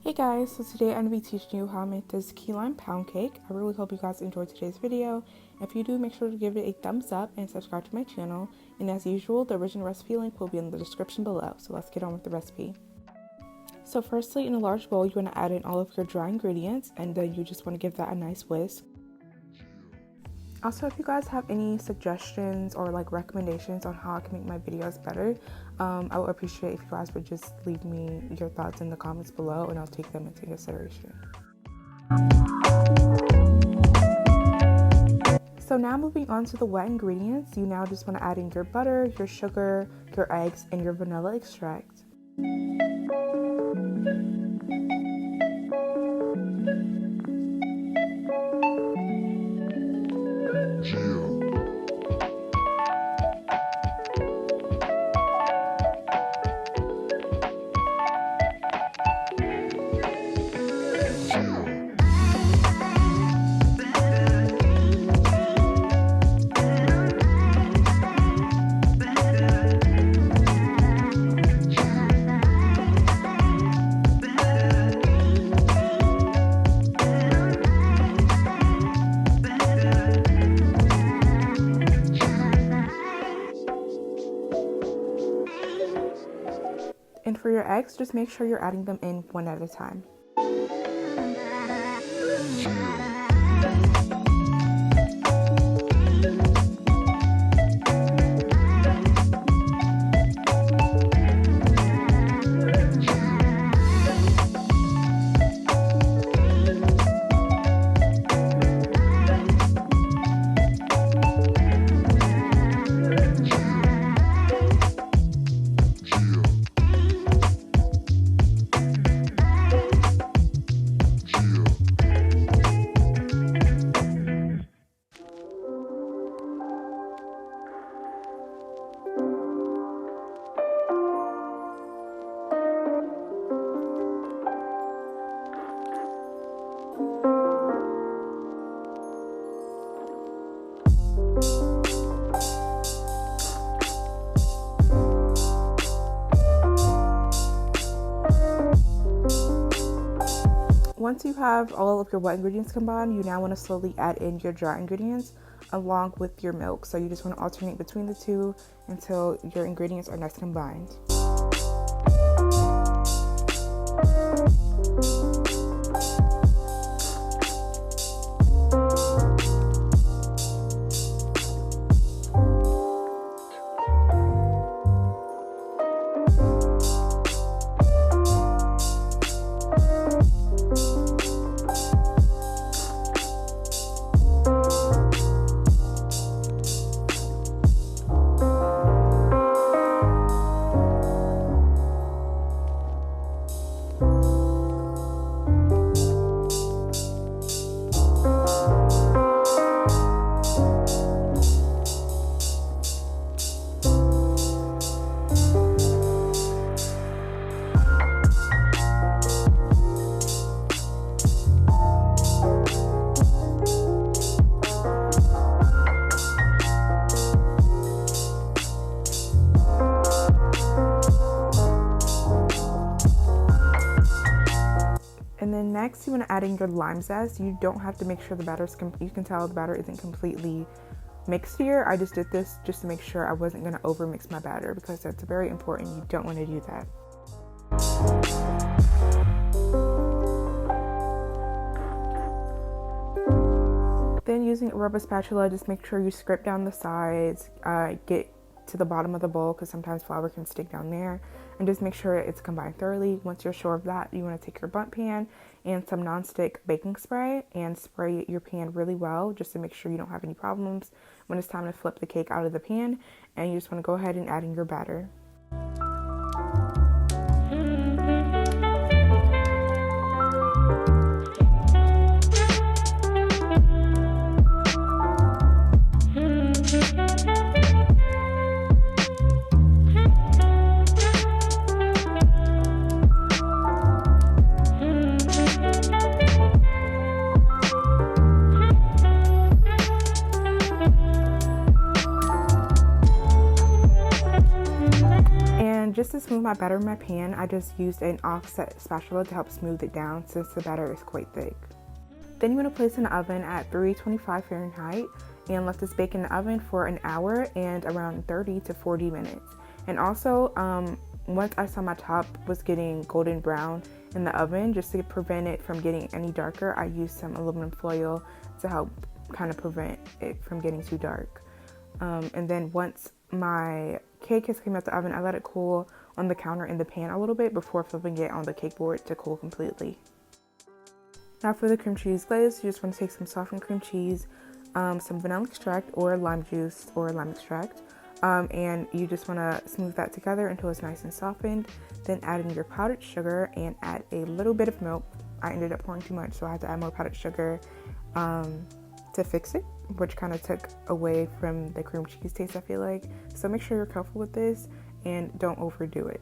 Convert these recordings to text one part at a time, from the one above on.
Hey guys, so today I'm going to be teaching you how to make this key lime pound cake. I really hope you guys enjoyed today's video. If you do, make sure to give it a thumbs up and subscribe to my channel. And as usual, the original recipe link will be in the description below. So let's get on with the recipe. So firstly, in a large bowl, you want to add in all of your dry ingredients and then you just want to give that a nice whisk. Also, if you guys have any suggestions or recommendations on how I can make my videos better, I would appreciate if you guys would just leave me your thoughts in the comments below and I'll take them into consideration. So now moving on to the wet ingredients, you now just want to add in your butter, your sugar, your eggs, and your vanilla extract. And for your eggs, just make sure you're adding them in one at a time. Once you have all of your wet ingredients combined, you now want to slowly add in your dry ingredients along with your milk. So you just want to alternate between the two until your ingredients are nice combined. And then next, you want to add in your lime zest. You don't have to make sure the batter's you can tell the batter isn't completely mixed here. I just did this just to make sure I wasn't going to over mix my batter because that's very important. You don't want to do that. Then using a rubber spatula, just make sure you scrape down the sides, get to the bottom of the bowl because sometimes flour can stick down there, and just make sure it's combined thoroughly. Once you're sure of that, you want to take your bundt pan and some non-stick baking spray and spray your pan really well just to make sure you don't have any problems when it's time to flip the cake out of the pan. And you just want to go ahead and add in your batter. just to smooth my batter in my pan, I just used an offset spatula to help smooth it down since the batter is quite thick. Then you want to place in the oven at 325 Fahrenheit and let this bake in the oven for an hour and around 30 to 40 minutes. And also, once I saw my top was getting golden brown in the oven, just to prevent it from getting any darker, I used some aluminum foil to help kind of prevent it from getting too dark. And then once my cake has come out the oven, I let it cool on the counter in the pan a little bit before flipping it on the cake board to cool completely. Now for the cream cheese glaze, you just want to take some softened cream cheese, some vanilla extract or lime juice or lime extract, and you just want to smooth that together until it's nice and softened. Then add in your powdered sugar and add a little bit of milk. I ended up pouring too much, so I had to add more powdered sugar to fix it, which kind of took away from the cream cheese taste, I feel like. So make sure you're careful with this and don't overdo it.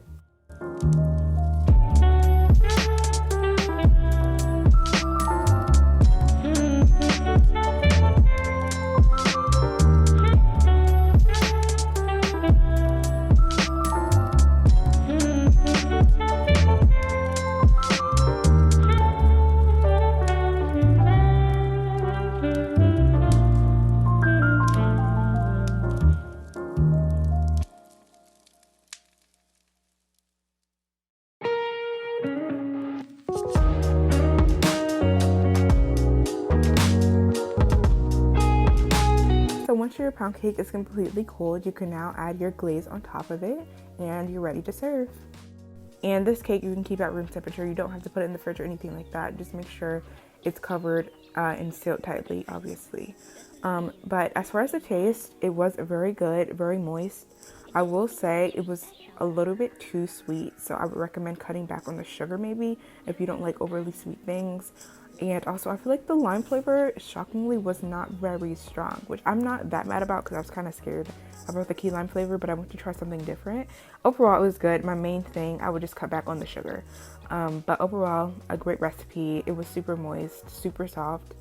So once your pound cake is completely cooled, you can now add your glaze on top of it and you're ready to serve. And this cake you can keep at room temperature. You don't have to put it in the fridge or anything like that. Just make sure it's covered and sealed tightly, obviously. But as far as the taste, it was very good, very moist. I will say it was a little bit too sweet, so I would recommend cutting back on the sugar maybe if you don't like overly sweet things. And also, I feel like the lime flavor, shockingly, was not very strong, which I'm not that mad about because I was kind of scared about the key lime flavor, but I wanted to try something different. Overall, it was good. My main thing, I would just cut back on the sugar. But overall, a great recipe. It was super moist, super soft.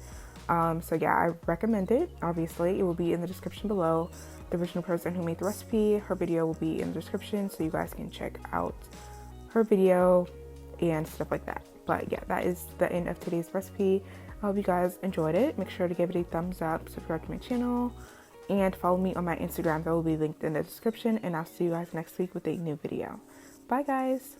So yeah, I recommend it. Obviously, it will be in the description below. The original person who made the recipe, her video will be in the description, so you guys can check out her video and stuff like that. But yeah, that is the end of today's recipe. I hope you guys enjoyed it. Make sure to give it a thumbs up, subscribe to my channel, and follow me on my Instagram. That will be linked in the description. And I'll see you guys next week with a new video. Bye, guys.